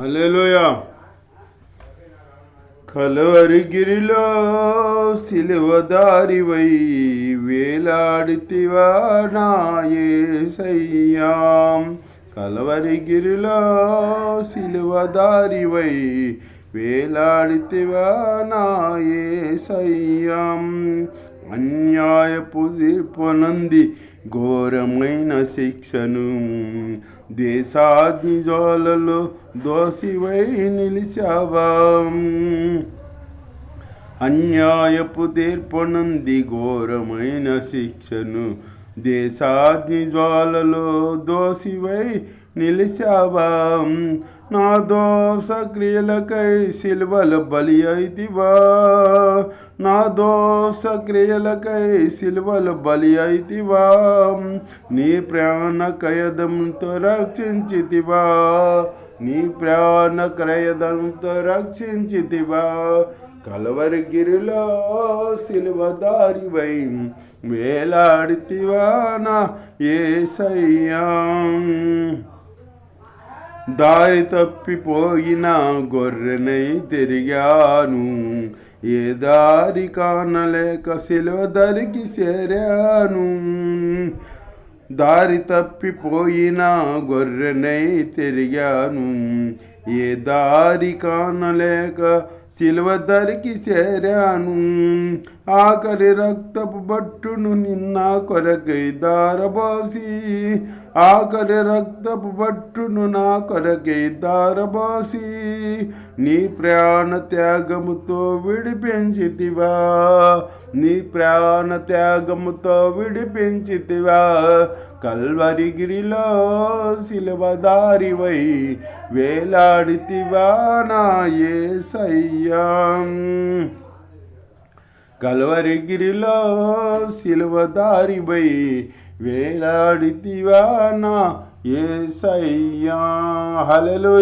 హల్లెలూయా. కలువరిగిరిలో సిలువదారివై వేలాడితివా నా యేసయ్యా. కలువరిగిరిలో సిలువదారివై వేలాడితివా నా యేసయ్యా. అన్యాయపు తీర్పునంది ఘోరమైన శిక్షను దేశాగ్ని జ్వాలలో దోషివై నిలిచావా. అన్యాయపు తీర్పునంది ఘోరమైన శిక్షను దేశాగ్ని జ్వాలలో దోషివై నిలిచావా. నా దోష క్రియలకై సిలువల బలి అయితివా. నా దోష క్రియలకై సిలువల బలి అయితివా. నీ ప్రాణ క్రయదంతో రక్షించితివా. నీ ప్రాణ క్రయదంతో రక్షించితివా. కలువరిగిరిలో సిలువదారివై వేలాడితివా నా యేసయ్యా. దారి తప్పిపోయిన గొర్రెనై తిరిగాను, ఏ దారి కానలేక సిలువ దరికి చేరాను. దారి తప్పిపోయిన గొర్రెనై తిరిగాను, ఏ దారి కానలేక సిలువ దరికి చేరాను. ఆఖరి రక్తపు బట్టును నిన్న కొరకై దారబోసి, ఆఖరి రక్తపు బట్టును నా కొరకై దారబోసి, నీ ప్రాణ త్యాగముతో విడిపించితివా. నీ ప్రాణ త్యాగముతో విడిపించితివా. కల్వరిగిరిలో సిలువదారివై వేలాడితివా నా యేసయ్యా. కల్వరిగిరిలో సిలువదారివై వేలాడితివా నా యేసయ్యా. హల్లెలూయా.